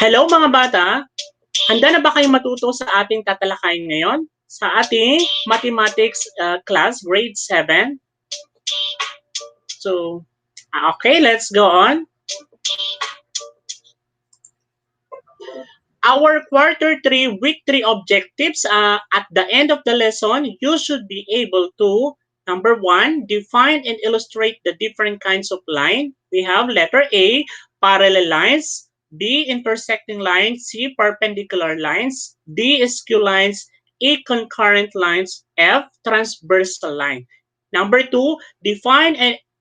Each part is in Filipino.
Hello mga bata! Handa na ba kayong matuto sa ating tatalakayin ngayon? Sa ating mathematics class, grade 7? So, okay, let's go on. Our quarter 3, week 3 objectives, at the end of the lesson, you should be able to, number 1, define and illustrate the different kinds of line. We have letter A, parallel lines, B, intersecting lines, C, perpendicular lines, D, skew lines, E, concurrent lines, F, transversal line. Number 2, define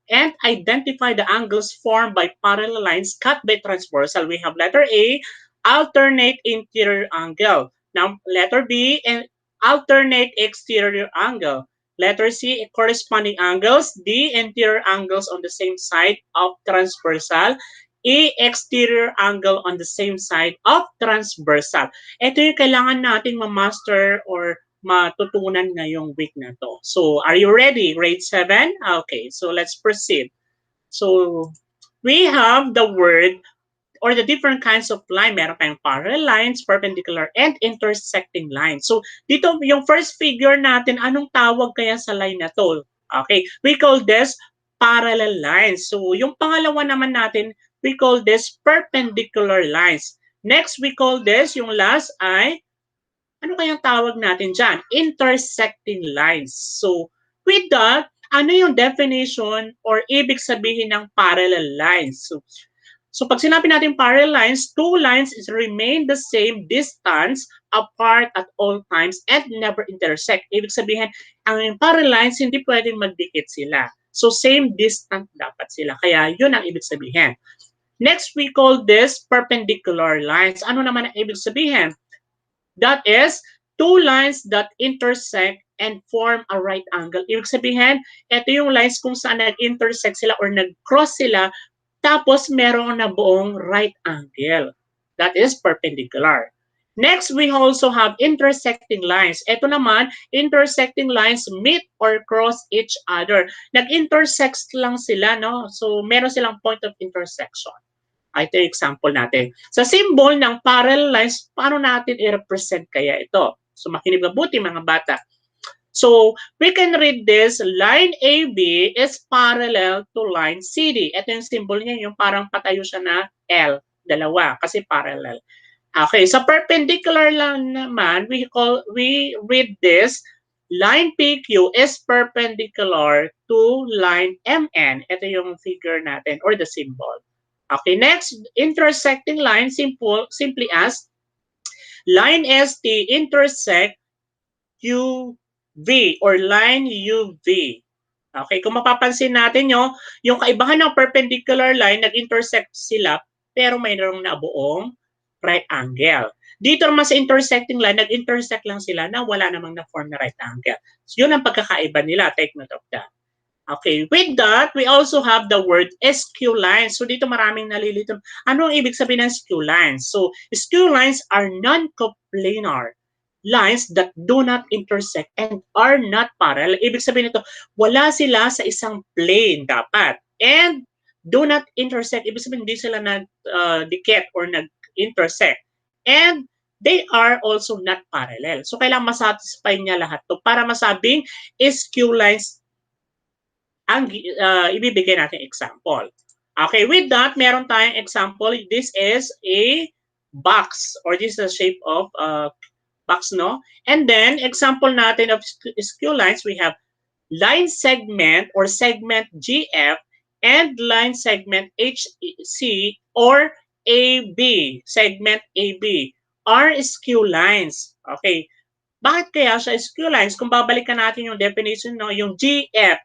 and identify the angles formed by parallel lines cut by transversal. We have letter A, alternate interior angle. Now, letter B, and alternate exterior angle. Letter C, corresponding angles. D, interior angles on the same side of transversal. E, exterior angle on the same side of transversal. Ito yung kailangan nating ma-master or matutunan ngayong week na to. So, are you ready? Grade 7? Okay, so let's proceed. So, we have the word or the different kinds of line. Meron tayong parallel lines, perpendicular, and intersecting lines. So, dito yung first figure natin, anong tawag kaya sa line na to? Okay, we call this parallel lines. So, yung pangalawa naman natin, we call this perpendicular lines. Next, we call this, yung last ay, ano kayang tawag natin dyan? Intersecting lines. So, with that, ano yung definition or ibig sabihin ng parallel lines? So pag sinabi natin parallel lines, two lines is remain the same distance apart at all times and never intersect. Ibig sabihin, ang parallel lines hindi pwedeng magdikit sila. So same distance dapat sila. Kaya yun ang ibig sabihin. Next, we call this perpendicular lines. Ano naman ang ibig sabihin? That is, two lines that intersect and form a right angle. Ibig sabihin, ito yung lines kung saan nag-intersect sila or nag-cross sila tapos meron na buong right angle. That is perpendicular. Next, we also have intersecting lines. Ito naman, intersecting lines meet or cross each other. Nag-intersect lang sila, no? So, meron silang point of intersection. Ito yung example natin. Sa symbol ng parallel lines, paano natin i-represent kaya ito? So, makinig mabuti mga bata. So, we can read this, line AB is parallel to line CD. Ito yung symbol niya, yung parang patayo siya na L, dalawa, kasi parallel. Okay, sa perpendicular lang naman, we read this, line PQ is perpendicular to line MN. Ito yung figure natin, or the symbol. Okay, next, intersecting line, simply as, line ST intersect UV or line UV. Okay, kung mapapansin natin yung kaibahan ng perpendicular line, nag-intersect sila, pero mayroong nabuong right angle. Dito naman sa intersecting line, nag-intersect lang sila na wala namang na-form na right angle. So, yun ang pagkakaiba nila. Take note of that. Okay, with that, we also have the word skew lines. So, dito maraming nalilito. Ano ang ibig sabihin ng skew lines? So, skew lines are non-coplanar lines that do not intersect and are not parallel. Ibig sabihin nito, wala sila sa isang plane dapat. And do not intersect. Ibig sabihin, hindi sila nag-dikit or nag-intersect. And they are also not parallel. So, kailangan masatisfy niya lahat to para masabing skew lines ang ibibigay natin example. Okay, with that, meron tayong example. This is a box or this is a shape of box, no? And then, example natin of skew lines, we have line segment or segment GF and line segment HC or AB, segment AB are skew lines. Okay, bakit kaya siya skew lines? Kung babalikan natin yung definition, no, yung GF,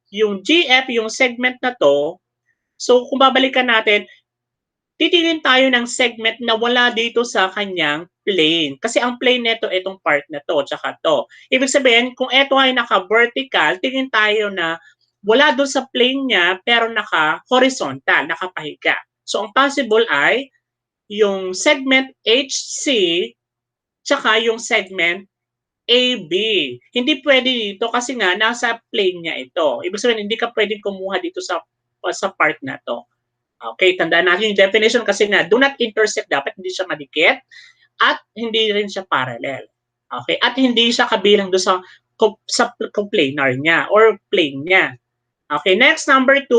yung segment na to, so kung babalikan natin, titingin tayo ng segment na wala dito sa kanyang plane. Kasi ang plane nito, itong part na to, tsaka to. Ibig sabihin, kung ito ay naka-vertical, tingin tayo na wala doon sa plane niya, pero naka-horizontal, nakapahiga. So, ang possible ay yung segment HC, tsaka yung segment AB. Hindi pwede dito kasi nga nasa plane niya ito. Ibig sabihin, hindi ka pwedeng kumuha dito sa part na to. Okay, tandaan natin yung definition kasi nga, do not intersect, dapat hindi siya madikit at hindi rin siya parallel. Okay, at hindi siya kabilang do sa planar niya or plane niya. Okay, next, number 2,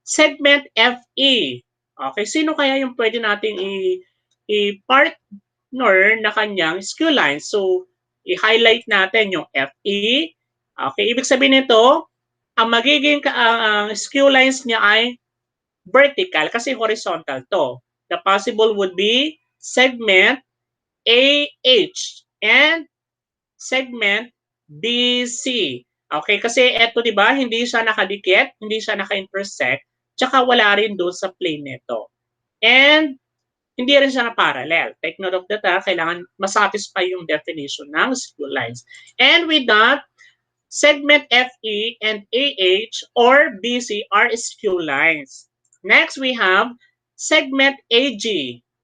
segment FE. Okay, sino kaya yung pwede nating i-partner na kanyang skew line? So, i-highlight natin yung FE. Okay, ibig sabihin nito, ang magiging skew lines niya ay vertical kasi horizontal to. The possible would be segment AH and segment BC. Okay, kasi eto 'di ba, hindi siya nakadikit, hindi siya naka-intersect, tsaka wala rin doon sa plane nito. And hindi rin siya na parallel. Take note of that, kailangan masatisfy yung definition ng skew lines. And with that, segment FE and AH or BC are skew lines. Next, we have segment AG.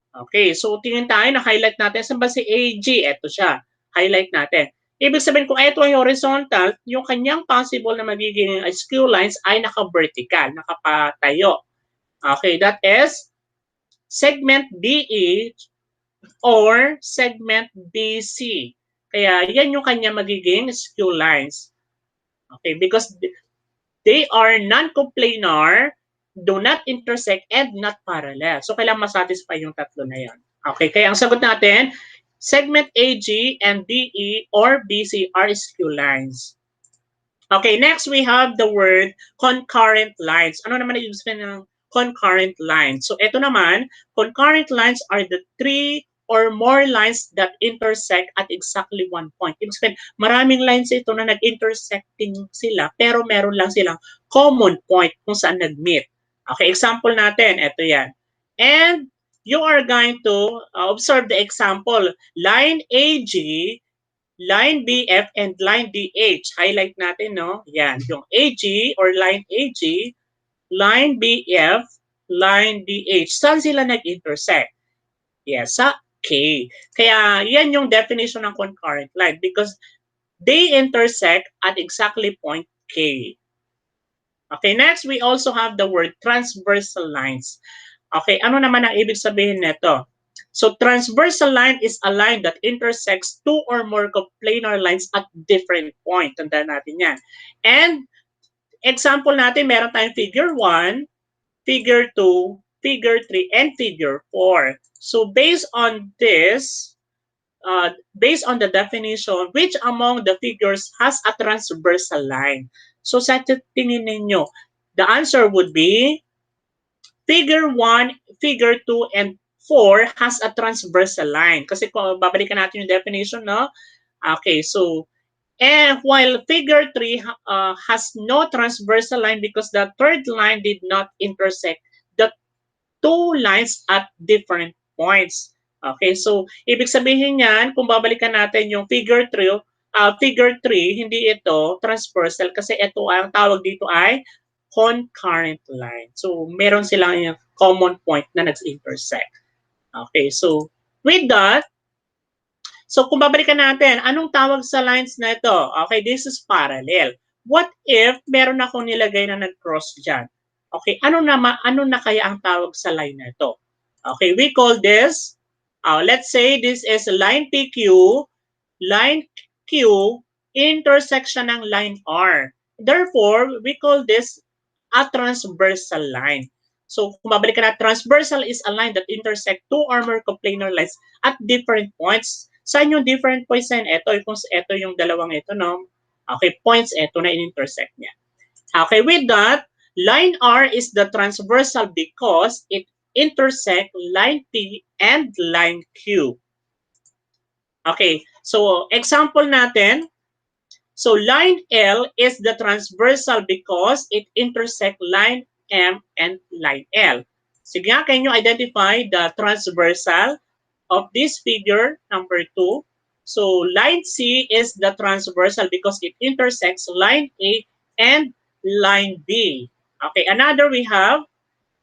Okay, so tingin tayo, na-highlight natin. Saan ba si AG? Ito siya. Highlight natin. Ibig sabihin, kung ito ay horizontal, yung kanyang possible na magiging skew lines ay naka-vertical, nakapatayo. Okay, that is segment BE or segment BC. Kaya yan yung kanya magiging skew lines. Okay, because they are non-coplanar, do not intersect, and not parallel. So, kailangan masatisfy yung tatlo na yan. Okay, kaya ang sagot natin, segment AG and BE or BC are skew lines. Okay, next we have the word concurrent lines. Ano naman yung sabihin ng concurrent lines? So, ito naman, concurrent lines are the three or more lines that intersect at exactly one point. Ibig sabihin, maraming lines ito na nag-intersecting sila, pero meron lang silang common point kung saan nag-meet. Okay, example natin, ito yan. And you are going to observe the example. Line AG, line BF, and line DH. Highlight natin, no? Yan, yung AG or line AG, line BF, line DH. Saan sila nag-intersect? Yes, sa K. Kaya yan yung definition ng concurrent line because they intersect at exactly point K. Okay, next we also have the word transversal lines. Okay, ano naman ang ibig sabihin nito? So transversal line is a line that intersects two or more coplanar lines at different point. Tandaan natin yan. And example natin, meron tayong figure 1, figure 2, figure 3, and figure 4. So based on the definition, which among the figures has a transversal line? So sa tingin ninyo, the answer would be figure 1, figure 2, and 4 has a transversal line. Kasi kung babalikan natin yung definition, no? Okay, so, and while figure 3 has no transversal line because the third line did not intersect the two lines at different points. Okay, so ibig sabihin niyan, kung babalikan natin yung figure 3, hindi ito transversal kasi ito ang tawag dito ay concurrent line. So meron silang yung common point na nag-intersect. Okay, so with that, so kung babalikan natin, anong tawag sa lines na ito? Okay, this is parallel. What if meron akong nilagay na nag-cross dyan? Okay, ano na kaya ang tawag sa line na ito? Okay, we call this, let's say this is line line Q, intersection ng line R. Therefore, we call this a transversal line. So, kung babalik ka na, transversal is a line that intersect two or more coplanar lines at different points. Saan yung different points na yun? Ito yung dalawang ito, no? Okay, points, ito na in-intersect niya. Okay, with that, line R is the transversal because it intersect line P and line Q. Okay, so example natin, so line L is the transversal because it intersect line M and line L. Sige nga, can you identify the transversal of this figure number 2? So line C is the transversal because it intersects line A and line B. Okay, another we have,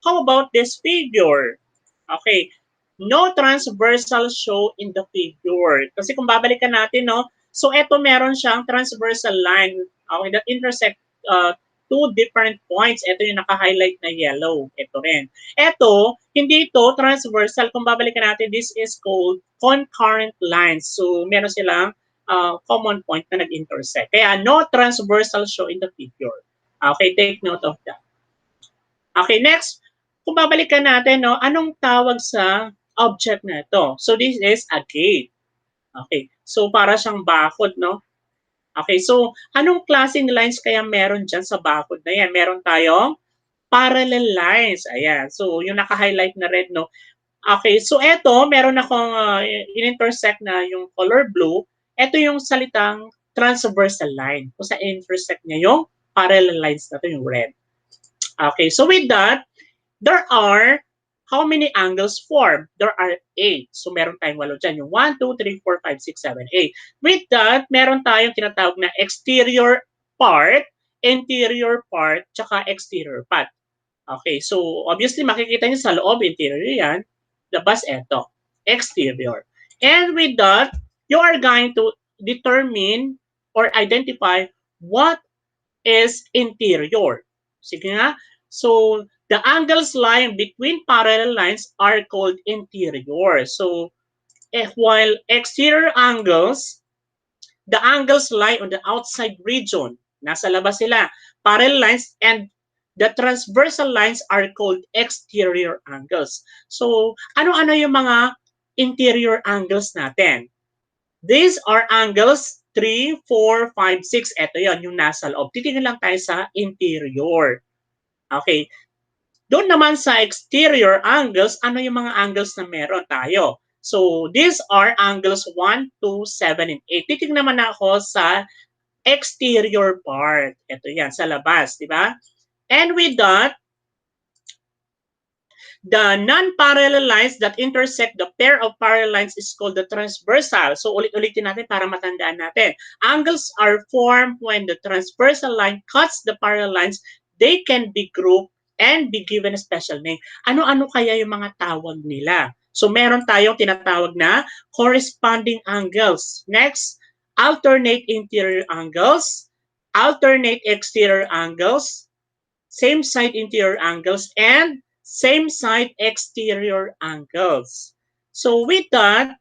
how about this figure? Okay, no transversal show in the figure. Kasi kung babalikan natin, no, so eto meron siyang transversal line, okay, that intersect uh, two different points. Ito yung naka-highlight na yellow. Ito rin. Ito, hindi ito transversal. Kung babalikan natin, this is called concurrent lines. So, meron silang common point na nag-intersect. Kaya no transversal show in the figure. Okay, take note of that. Okay, next, kung babalikan natin, no, anong tawag sa object na ito? So, this is a gate. Okay, so para siyang bakod, no? Okay, so anong klaseng lines kaya meron dyan sa bakod na yan? Meron tayong parallel lines. Ayan, so yung naka-highlight na red, no? Okay, so eto, meron akong in-intersect na yung color blue. Ito yung salitang transversal line. Kung sa intersect niya yung parallel lines na to, yung red. Okay, so with that, there are how many angles formed? There are 8. So meron tayong 8 dyan. Yung 1, 2, 3, 4, 5, 6, 7, 8. With that, meron tayong tinatawag na exterior part, interior part, tsaka exterior part. Okay, so obviously makikita niyo sa loob, interior yan. Labas, eto, exterior. And with that, you are going to determine or identify what is interior. Sige nga. So, the angles lying between parallel lines are called interior. So, while exterior angles, the angles lie on the outside region. Nasa labas sila. Parallel lines and the transversal lines are called exterior angles. So, ano-ano yung mga interior angles natin? These are angles 3, 4, 5, 6. Ito yon yung nasa loob. Titingnan lang tayo sa interior. Okay. Doon naman sa exterior angles, ano yung mga angles na meron tayo? So, these are angles 1, 2, 7, and 8. Titingnan naman ako sa exterior part. Ito yan, sa labas, di ba? And with that, the non-parallel lines that intersect the pair of parallel lines is called the transversal. So ulit-ulitin natin para matandaan natin. Angles are formed when the transversal line cuts the parallel lines. They can be grouped and be given a special name. Ano-ano kaya yung mga tawag nila? So meron tayong tinatawag na corresponding angles. Next, alternate interior angles, alternate exterior angles, same side interior angles, and same side exterior angles. So with that,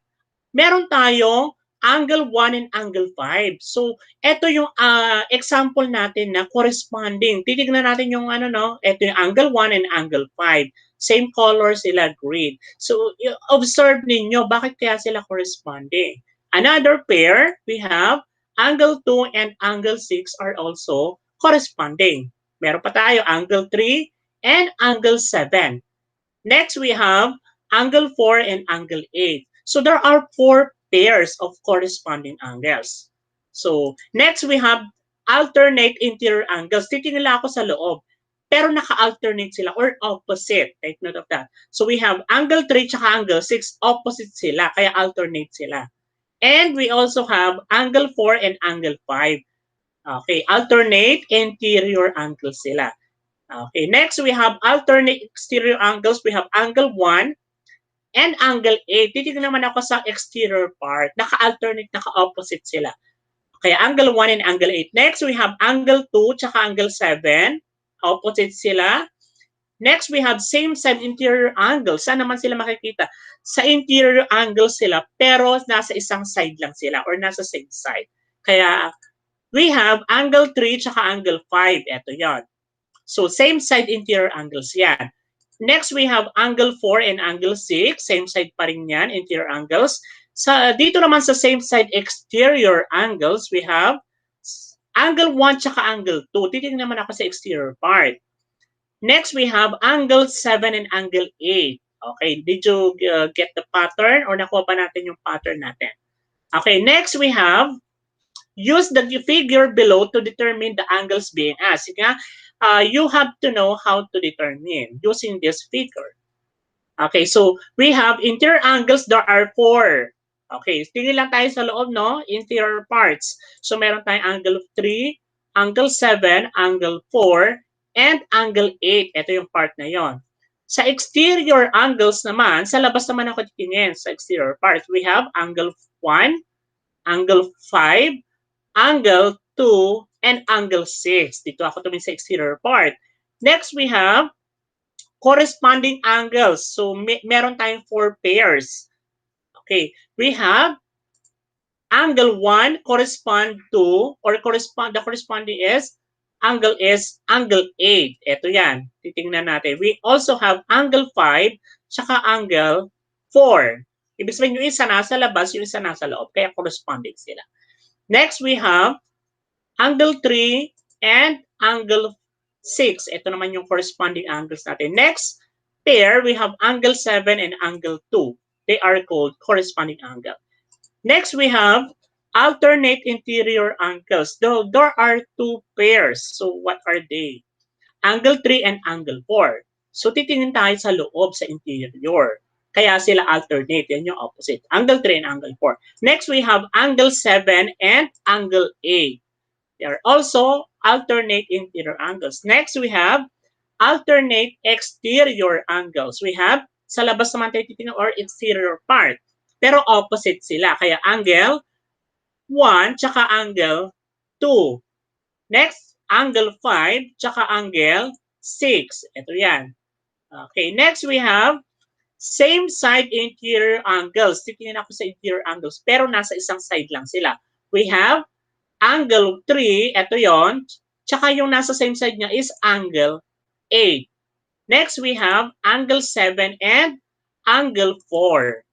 meron tayong angle 1 and angle 5. So ito yung example natin na corresponding. Titignan natin yung ano no, ito yung angle 1 and angle 5. Same color sila, green. So observe ninyo bakit kaya sila corresponding. Another pair, we have angle 2 and angle 6 are also corresponding. Meron pa tayo angle 3 and angle 7. Next, we have angle 4 and angle 8. So there are 4 pairs of corresponding angles. So next, we have alternate interior angles. Titingnan lang ako sa loob. Pero naka-alternate sila or opposite. Take note of that. So we have angle 3 tsaka angle 6. Opposite sila. Kaya alternate sila. And we also have angle 4 and angle 5. Okay, alternate interior angles sila. Okay, next we have alternate exterior angles. We have angle 1 and angle 8. Titignan naman ako sa exterior part. Naka-alternate, naka-opposite sila. Kaya angle 1 and angle 8. Next, we have angle 2 tsaka angle 7. Opposite sila. Next, we have same side interior angle. Saan naman sila makikita? Sa interior angle sila, pero nasa isang side lang sila or nasa same side. Kaya we have angle 3 tsaka angle 5. Ito yon. So same side interior angles yan. Next, we have angle 4 and angle 6. Same side pa rin yan, interior angles. Dito naman sa same side exterior angles, we have angle 1 tsaka angle 2. Titignan naman ako sa exterior part. Next, we have angle 7 and angle 8. Okay, did you get the pattern or nakuha pa natin yung pattern natin? Okay, next we have use the figure below to determine the angles being asked. You have to know how to determine using this figure. Okay, so we have interior angles. There are 4. Okay, tingin lang tayo sa loob, no? Interior parts. So meron tayong angle 3, angle 7, angle 4, and angle 8. Ito yung part na yon. Sa exterior angles naman, sa labas naman ako titingin sa exterior parts. We have angle 1, angle 5, angle 2, and angle 6. Dito ako tumingin sa exterior part. Next, we have corresponding angles. So, meron tayong 4 pairs. Okay, we have angle 1 correspond to, or the corresponding is, angle is angle 8. Ito yan. Titingnan natin. We also have angle 5, tsaka angle 4. Ibig sabihin yung isa nasa labas, yung isa nasa loob. Kaya corresponding sila. Next, we have angle 3 and angle 6. Ito naman yung corresponding angles natin. Next pair, we have angle 7 and angle 2. They are called corresponding angle. Next, we have alternate interior angles. Though there are 2 pairs. So, what are they? Angle 3 and angle 4. So, titingin tayo sa loob, sa interior. Kaya sila alternate. Yan yung opposite. Angle 3 and angle 4. Next, we have angle 7 and angle 8. They are also alternate interior angles. Next, we have alternate exterior angles. We have, sa labas naman tayo titingnan, or exterior part. Pero opposite sila. Kaya angle 1 tsaka angle 2. Next, angle 5 tsaka angle 6. Ito yan. Okay, next we have same side interior angles. Titingnan ako sa interior angles, pero nasa isang side lang sila. We have angle 3, ito yon. Tsaka yung nasa same side niya is angle 8. Next, we have angle 7 and angle 4.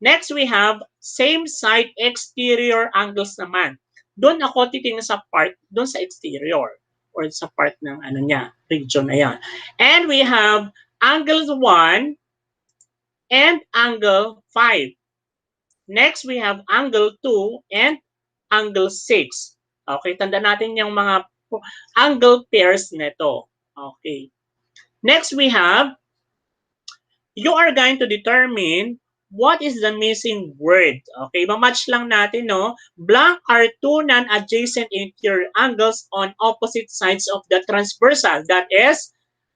Next, we have same side exterior angles naman. Doon ako titingnan sa part, doon sa exterior or sa part ng ano niya, region na yan. And we have angle 1 and angle 5. Next, we have angle 2 and angle 6. Okay, tanda natin yung mga angle pairs nito. Okay. Next, we have, you are going to determine what is the missing word. Okay, mamatch lang natin, no? Blank are 2 non-adjacent interior angles on opposite sides of the transversal. That is,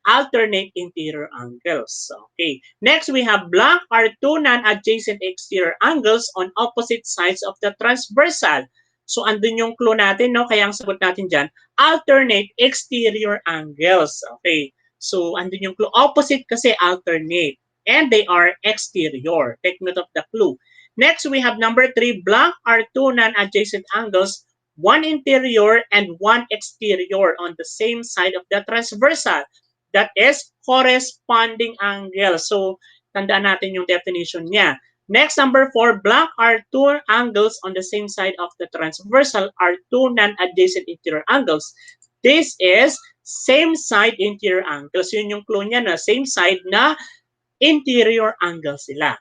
alternate interior angles. Okay. Next, we have blank are 2 non-adjacent exterior angles on opposite sides of the transversal. So, andun yung clue natin, no? Kaya ang sagot natin dyan, alternate exterior angles. Okay. So, andun yung clue. Opposite kasi alternate. And they are exterior. Take note of the clue. Next, we have number 3. Blank are 2 non-adjacent angles, 1 interior and 1 exterior on the same side of the transversal. That is corresponding angle. So, tandaan natin yung definition niya. Next, number 4, blank are 2 angles on the same side of the transversal are 2 non-adjacent interior angles. This is same side interior angles. Yun yung clue niya na same side na interior angle sila.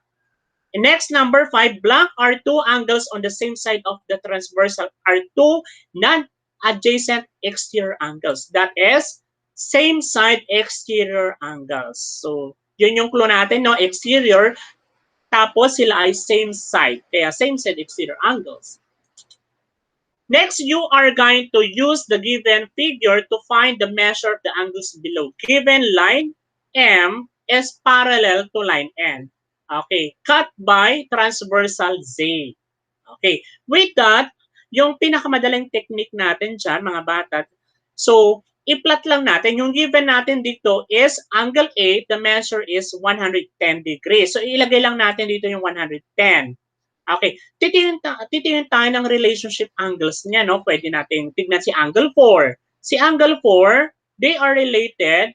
And next, number 5, blank are 2 angles on the same side of the transversal are 2 non-adjacent exterior angles. That is same side exterior angles. So, yun yung clue natin, no? Exterior, tapos sila ay same side. Kaya same side exterior angles. Next, you are going to use the given figure to find the measure of the angles below. Given line M is parallel to line N. Okay, cut by transversal Z. Okay, with that, yung pinakamadaling technique natin dyan, mga bata, so, i-plot lang natin. Yung given natin dito is angle 8, the measure is 110 degrees. So, ilagay lang natin dito yung 110. Okay, titingin tayo ng relationship angles niya, no? Pwede natin tignan si angle 4. Si angle 4, they are related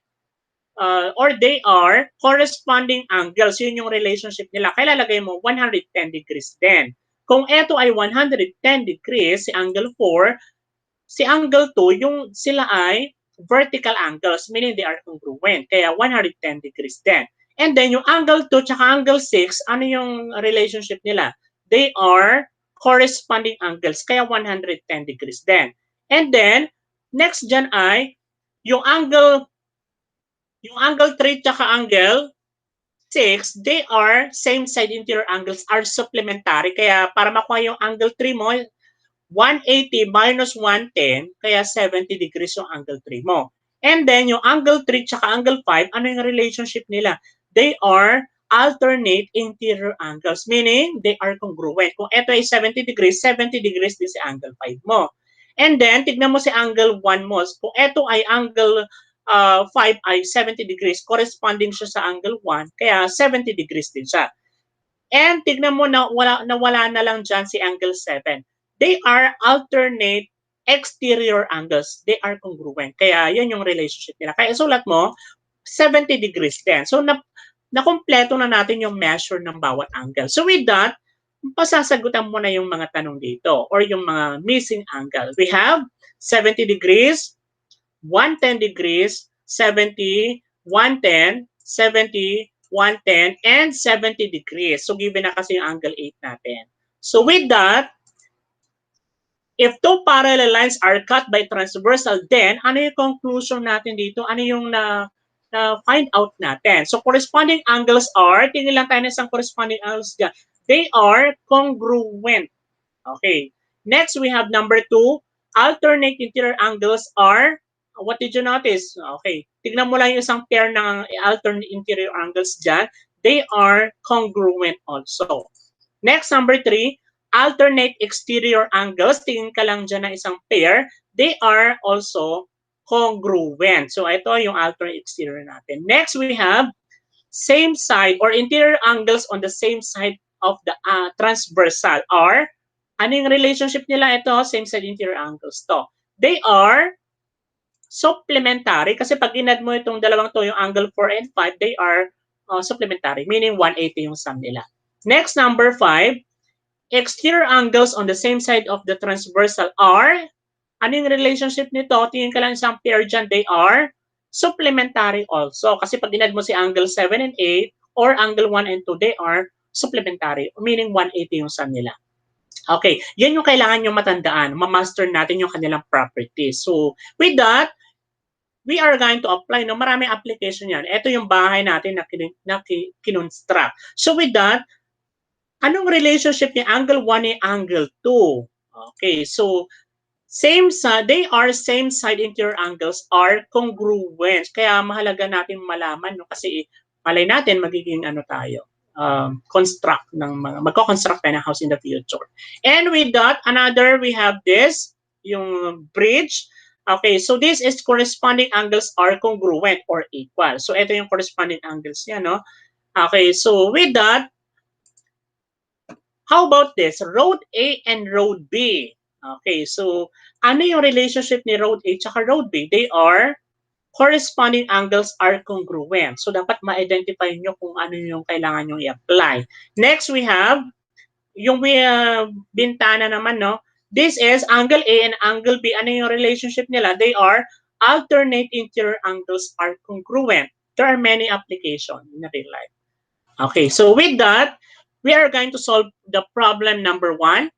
or they are corresponding angles. Yun yung relationship nila. Kaya lalagay mo 110 degrees din. Kung ito ay 110 degrees, si angle 4, si angle 2, yung sila ay vertical angles, meaning they are congruent. Kaya 110 degrees din. And then yung angle 2 tsaka angle 6, ano yung relationship nila? They are corresponding angles, kaya 110 degrees din. And then, next dyan ay, yung angle 3 tsaka angle 6, they are same side interior angles are supplementary. Kaya para makuha yung angle 3 mo, 180 minus 110, kaya 70 degrees yung angle 3 mo. And then, yung angle 3 tsaka angle 5, ano yung relationship nila? They are alternate interior angles, meaning they are congruent. Kung ito ay 70 degrees din si angle 5 mo. And then, tignan mo si angle 1 mo. Kung ito ay angle 5 ay 70 degrees, corresponding siya sa angle 1, kaya 70 degrees din siya. And tignan mo na wala na lang dyan si angle 7. They are alternate exterior angles. They are congruent. Kaya yan yung relationship nila. Kaya sulat mo, 70 degrees din. So, nakompleto na natin yung measure ng bawat angle. So, with that, pasasagutan mo na yung mga tanong dito or yung mga missing angle. We have 70 degrees, 110 degrees, 70, 110, 70, 110, and 70 degrees. So, given na kasi yung angle 8 natin. So, with that, if two parallel lines are cut by transversal, then ano yung conclusion natin dito? Ano yung na find out natin? So, corresponding angles are, tingin lang tayo ng isang corresponding angles dyan. They are congruent. Okay. Next, we have number 2. Alternate interior angles are, what did you notice? Okay. Tignan mo lang yung isang pair ng alternate interior angles dyan. They are congruent also. Next, number 3. Alternate exterior angles. Tingin ka lang dyan ng isang pair. They are also congruent. So, ito yung alternate exterior natin. Next, we have same side or interior angles on the same side of the transversal are, ano yung relationship nila ito? Same side interior angles to. They are supplementary kasi pag inad mo itong dalawang to, yung angle 4 and 5, they are supplementary, meaning 180 yung sum nila. Next, number 5, exterior angles on the same side of the transversal are, ano yung relationship nito? Tingin ka lang isang pair dyan, they are supplementary also. Kasi pag inad mo si angle 7 and 8 or angle 1 and 2, they are supplementary, meaning 180 yung sum nila. Okay, yan yung kailangan nyo matandaan. Ma-master natin yung kanilang properties. So, with that, we are going to apply. No, maraming application yan. Ito yung bahay natin na kinonstruct. So, with that, anong relationship ni angle 1 ni angle 2? Okay, so, they are same side interior angles are congruent. Kaya mahalaga natin malaman, no? Kasi malay natin magiging ano tayo, magko-construct tayo ng house in the future. And with that, another, we have this, yung bridge. Okay, so this is corresponding angles are congruent or equal. So ito yung corresponding angles niya, no? Okay, so with that, how about this? Road A and Road B. Okay, so ano yung relationship ni Road A at Road B? They are corresponding angles are congruent. So dapat ma-identify nyo kung ano yung kailangan nyo i-apply. Next, we have yung bintana naman, no? This is angle A and angle B. Ano yung relationship nila? They are alternate interior angles are congruent. There are many applications in real life. Okay, so with that, we are going to solve the problem number 1.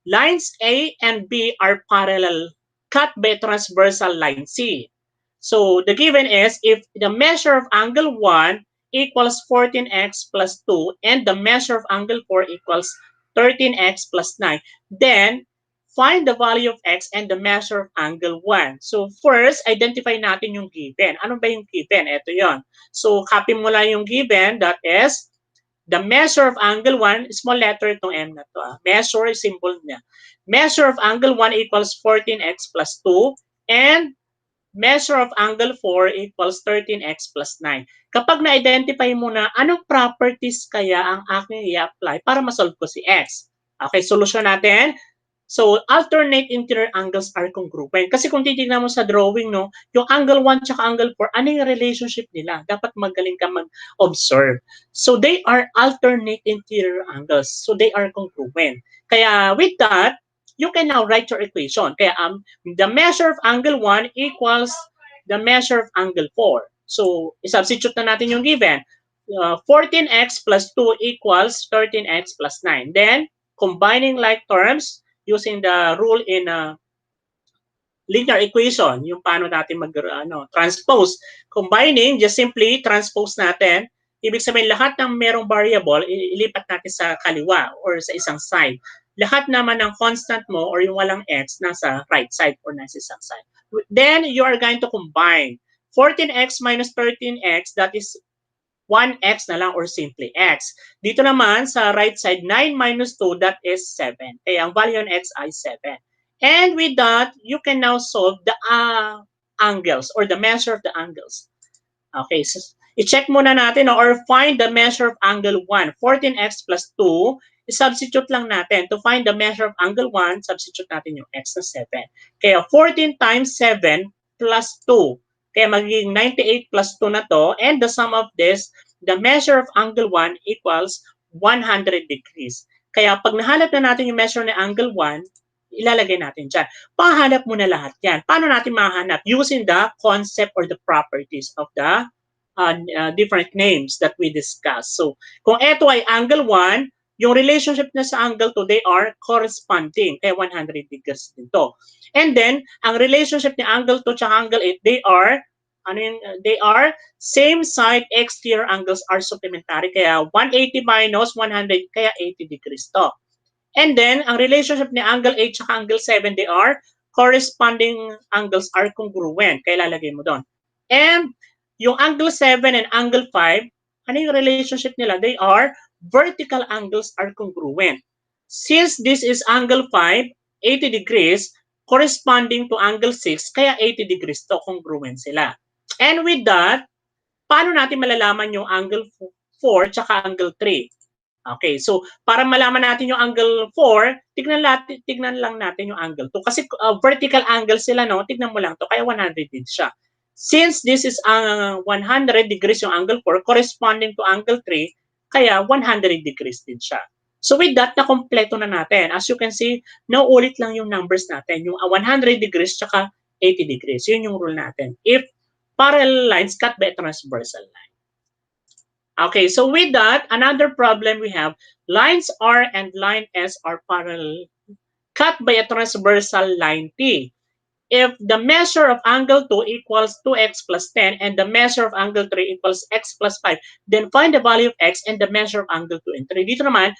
Lines A and B are parallel, cut by transversal line C. So the given is if the measure of angle 1 equals 14x plus 2 and the measure of angle 4 equals 13x plus 9, then find the value of x and the measure of angle 1. So first, identify natin yung given. Ano ba yung given? Ito yon. So copy mo lang yung given, that is the measure of angle 1, small letter itong M na to. Measure, symbol niya. Measure of angle 1 equals 14x plus 2 and measure of angle 4 equals 13x plus 9. Kapag na-identify mo na anong properties kaya ang aking i-apply para masolve ko si x. Okay, solusyon natin. So, alternate interior angles are congruent. Kasi kung titignan mo sa drawing, no, yung angle 1 tsaka angle 4, ano yung relationship nila? Dapat magaling ka mag-observe. So, they are alternate interior angles. So, they are congruent. Kaya, with that, you can now write your equation. Kaya, the measure of angle 1 equals the measure of angle 4. So, isubstitute na natin yung given. 14x plus 2 equals 13x plus 9. Then, combining like terms, using the rule in linear equation, yung paano natin transpose. Combining, just simply transpose natin. Ibig sabihin, lahat ng merong variable, ilipat natin sa kaliwa or sa isang side. Lahat naman ng constant mo or yung walang x, nasa right side or nasa isang side. Then, you are going to combine 14x minus 13x, that is 1x na lang or simply x. Dito naman sa right side, 9 minus 2, that is 7. Kaya ang value ng x ay 7. And with that, you can now solve the angles or the measure of the angles. Okay, so i-check muna natin or find the measure of angle 1. 14x plus 2, i-substitute lang natin. To find the measure of angle 1, substitute natin yung x na 7. Kaya 14 times 7 plus 2. Kaya magiging 98 plus 2 na to. And the sum of this, the measure of angle 1 equals 100 degrees. Kaya pag nahanap na natin yung measure ng angle 1, ilalagay natin dyan. Pahanap mo na lahat yan. Paano natin mahanap? Using the concept or the properties of the different names that we discussed. So, kung ito ay angle 1, yung relationship na sa angle 2, they are corresponding. Kaya 100 degrees din to. And then, ang relationship ni angle 2 at angle 8, they are same side exterior angles are supplementary. Kaya 180 minus 100, kaya 80 degrees to. And then, ang relationship ni angle 8 at angle 7, they are corresponding angles are congruent. Kaya lalagay mo doon. And yung angle 7 and angle 5, ano yung relationship nila? They are vertical angles are congruent. Since this is angle 5, 80 degrees, corresponding to angle 6, kaya 80 degrees to, congruent sila. And with that, paano natin malalaman yung angle 4 tsaka angle 3? Okay, so para malaman natin yung angle 4, tignan lang natin yung angle 2. Kasi vertical angle sila, no? Tignan mo lang to, kaya 100 din siya. Since this is 100 degrees yung angle 4, corresponding to angle 3, kaya 100 degrees din siya. So with that, na-kompleto na natin. As you can see, nauulit lang yung numbers natin. Yung 100 degrees tsaka 80 degrees. Yun yung rule natin. If parallel lines cut by a transversal line. Okay, so with that, another problem we have, lines R and line S are parallel, cut by a transversal line T. If the measure of angle 2 equals 2x plus 10 and the measure of angle 3 equals x plus 5, then find the value of x and the measure of angle 2 and 3. Dito naman,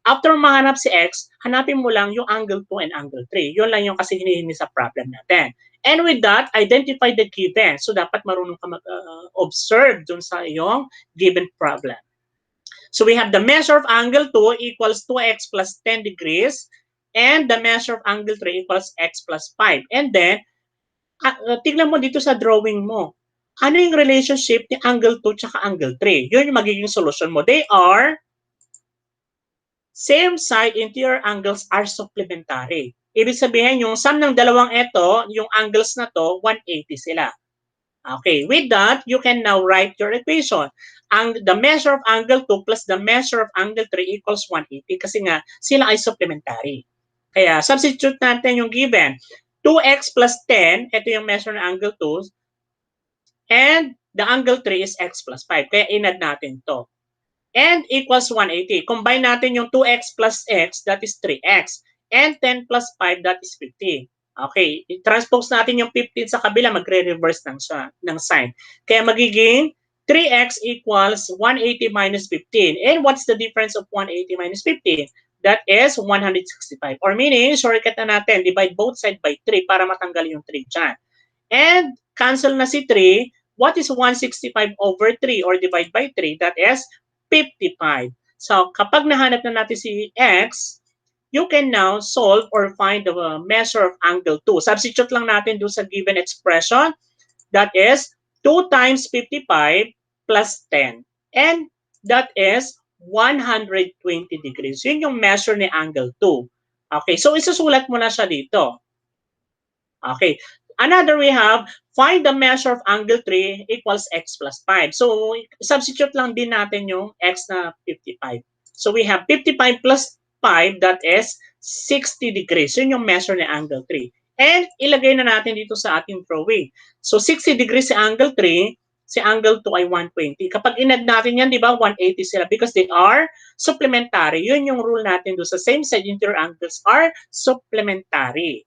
after mahanap si x, hanapin mo lang yung angle 2 and angle 3. Yun lang yung kasi hinihingi sa problem natin. And with that, identify the given. So dapat marunong ka mag-observe dun sa iyong given problem. So we have the measure of angle 2 equals 2x plus 10 degrees and the measure of angle 3 equals x plus 5. And then, tignan mo dito sa drawing mo. Ano yung relationship ni angle 2 tsaka angle 3? Yun yung magiging solution mo. They are same side interior angles are supplementary. Ibig sabihin, yung sum ng dalawang ito, yung angles na to, 180 sila. Okay, with that, you can now write your equation. The measure of angle 2 plus the measure of angle 3 equals 180 kasi nga sila ay supplementary. Kaya substitute natin yung given. 2x plus 10, ito yung measure ng angle 2, and the angle 3 is x plus 5. Kaya inad natin to. And equals 180. Combine natin yung 2x plus x, that is 3x. And 10 plus 5, that is 15. Okay, i-transpose natin yung 15 sa kabila, magre-reverse ng sign. Kaya magiging 3x equals 180 minus 15. And what's the difference of 180 minus 15? That is 165. Or meaning, shortcut na natin, divide both sides by 3 para matanggal yung 3 dyan. And cancel na si 3. What is 165 over 3 or divide by 3? That is 55. So kapag nahanap na natin si x, you can now solve or find the measure of angle 2. Substitute lang natin doon sa given expression. That is 2 times 55 plus 10. And that is 120 degrees. Yun yung measure ni angle 2. Okay, so isusulat mo na siya dito. Okay. Another we have, find the measure of angle 3 equals x plus 5. So, substitute lang din natin yung x na 55. So, we have 55 plus 5, that is 60 degrees. Yun yung measure ni angle 3. And ilagay na natin dito sa ating drawing. So, 60 degrees si angle 3, si angle 2 ay 120. Kapag inad natin yan, di ba, 180 sila because they are supplementary. Yun yung rule natin doon sa same side interior angles are supplementary.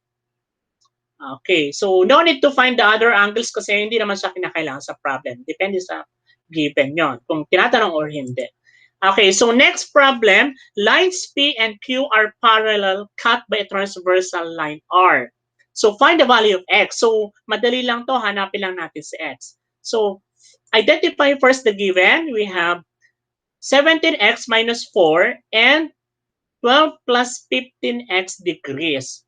Okay, so no need to find the other angles kasi hindi naman siya kinakailangan sa problem. Depende sa given yon kung tinatanong or hindi. Okay, so next problem, lines P and Q are parallel cut by a transversal line R. So find the value of x. So madali lang to, hanapin lang natin si x. So identify first the given. We have 17x minus 4 and 12 plus 15x degrees.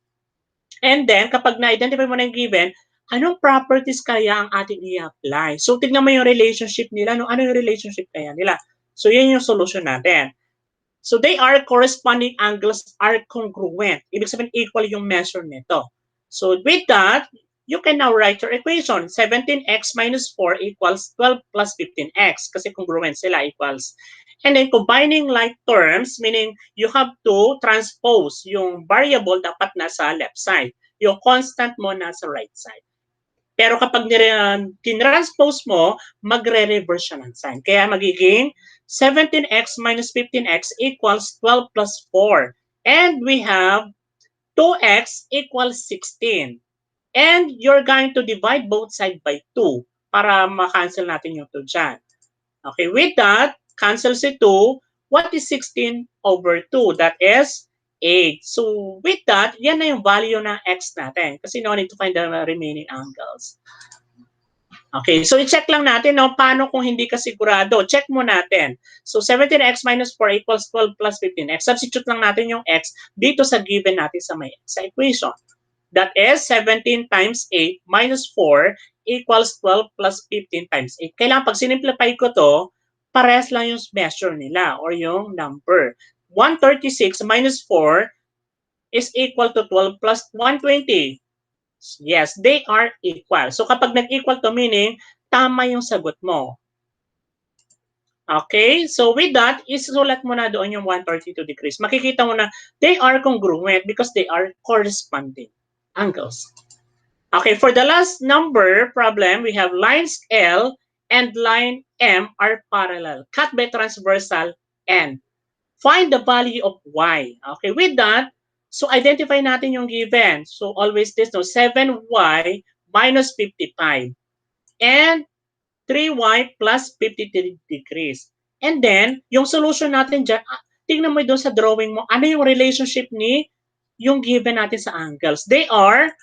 And then, kapag na-identify mo na yung given, anong properties kaya ang ating i-apply? So, tignan mo yung relationship nila. No? Ano yung relationship kaya nila? So, yan yung solution natin. So, they are corresponding angles are congruent. Ibig sabihin, equal yung measure nito. So, with that, you can now write your equation. 17x minus 4 equals 12 plus 15x kasi congruent sila, equals. And then combining like terms, meaning you have to transpose yung variable dapat nasa left side. Yung constant mo nasa right side. Pero kapag tinranspose mo, magre-reverse siya ng sign. Kaya magiging 17x minus 15x equals 12 plus 4. And we have 2x equals 16. And you're going to divide both sides by 2 para ma-cancel natin yung 2 dyan. Okay, with that, cancel si 2. What is 16 over 2? That is 8. So with that, yan na yung value ng x natin. Kasi no need to find the remaining angles. Okay, so i-check lang natin, no, paano kung hindi ka sigurado. Check mo natin. So 17x minus 4 equals 12 plus 15x. Substitute lang natin yung x dito sa given natin sa equation. That is 17 times 8 minus 4 equals 12 plus 15 times 8. Kailangan pag sinimplify ko to, parehas lang yung measure nila or yung number. 136 minus 4 is equal to 12 plus 120. Yes, they are equal. So kapag nag-equal to, meaning tama yung sagot mo. Okay? So with that, isulat mo na doon yung 132 degrees. Makikita mo na they are congruent because they are corresponding angles. Okay, for the last number problem, we have lines L and line M are parallel, cut by transversal N. Find the value of y. Okay, with that, so identify natin yung given. So always this, no, 7y minus 55 and 3y plus 53 degrees. And then, yung solution natin dyan, tingnan mo doon sa drawing mo, ano yung relationship ni yung given natin sa angles. They are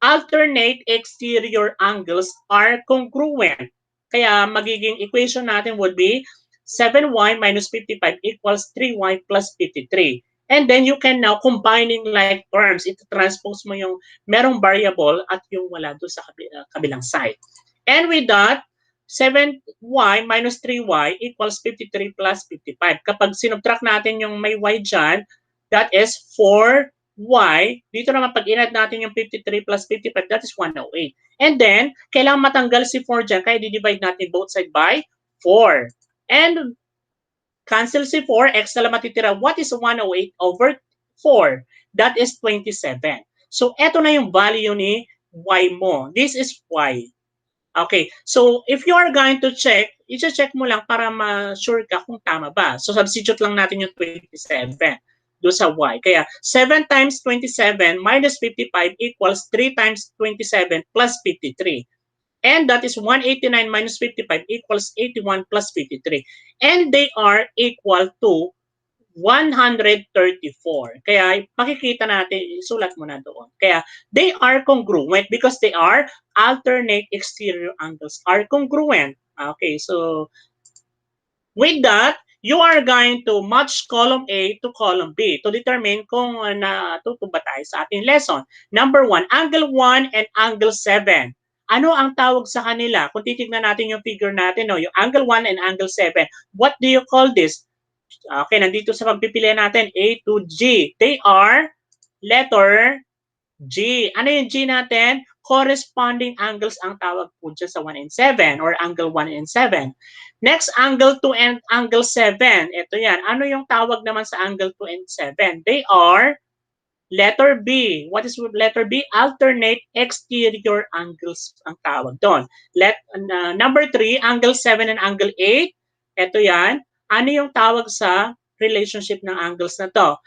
alternate exterior angles are congruent. Kaya magiging equation natin would be 7y minus 55 equals 3y plus 53. And then you can now combining like terms, ito transpose mo yung merong variable at yung wala doon sa kabilang side. And with that, 7y minus 3y equals 53 plus 55. Kapag sinubtract natin yung may y dyan, that is 4y. Dito naman pag inad natin yung 53 plus 55, that is 108. And then, kailangan matanggal si 4 dyan, kaya di-divide natin both side by 4. And cancel si 4, x na lang matitira. What is 108 over 4? That is 27. So, eto na yung value ni y mo. This is y. Okay, so if you are going to check, i-check mo lang para ma-sure ka kung tama ba. So substitute lang natin yung 27 do sa y. Kaya 7 times 27 minus 55 equals 3 times 27 plus 53. And that is 189 minus 55 equals 81 plus 53. And they are equal to 134. Kaya makikita natin, isulat mo na doon. Kaya they are congruent because they are alternate exterior angles are congruent. Okay, so with that, you are going to match column A to column B to determine kung natuto ba tayo sa ating lesson. Number 1, angle 1 and angle 7. Ano ang tawag sa kanila? Kung titignan natin yung figure natin, no, yung angle 1 and angle 7, what do you call this? Okay, nandito sa pagpipilian natin, A to G. They are letter G. Ano yung G natin? Corresponding angles ang tawag po dyan sa 1 and 7 or angle 1 and 7. Next, angle 2 and angle 7. Ito yan. Ano yung tawag naman sa angle 2 and 7? They are letter B. What is letter B? Alternate exterior angles ang tawag doon. Number 3, angle 7 and angle 8. Ito yan. Ano yung tawag sa relationship ng angles na to?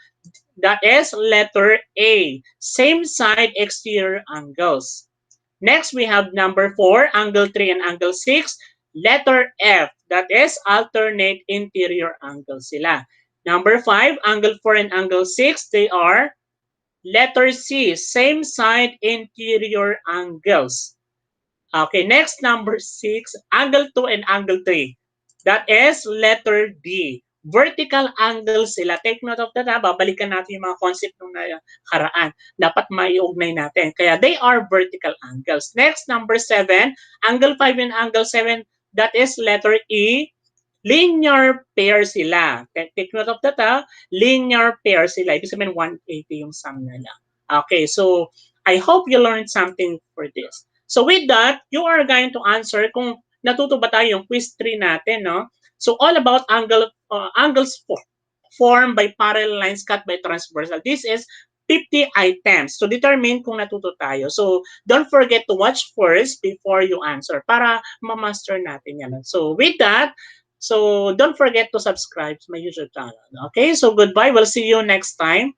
That is letter A. Same side exterior angles. Next, we have number 4, angle 3 and angle 6. Letter F. That is alternate interior angles sila. Number 5, angle 4 and angle 6. They are letter C. Same side interior angles. Okay, next, number 6, angle 2 and angle 3. That is letter D. vertical angles sila. Take note of that, ha? Babalikan natin yung mga concept nung nakaraan. Dapat maiugnay natin. Kaya they are vertical angles. Next, number 7, angle 5 and angle 7, that is letter E. Linear pair sila. Take note of that, ha? Linear pair sila. Ibig sabihin 180 yung sum nila. Okay, so I hope you learned something for this. So with that, you are going to answer kung natuto ba tayo yung quiz 3 natin, no? So all about angles formed by parallel lines cut by transversal. This is 50 items to determine kung natuto tayo. So don't forget to watch first before you answer para ma-master natin yan. So with that, so don't forget to subscribe to my YouTube channel. Okay, so goodbye. We'll see you next time.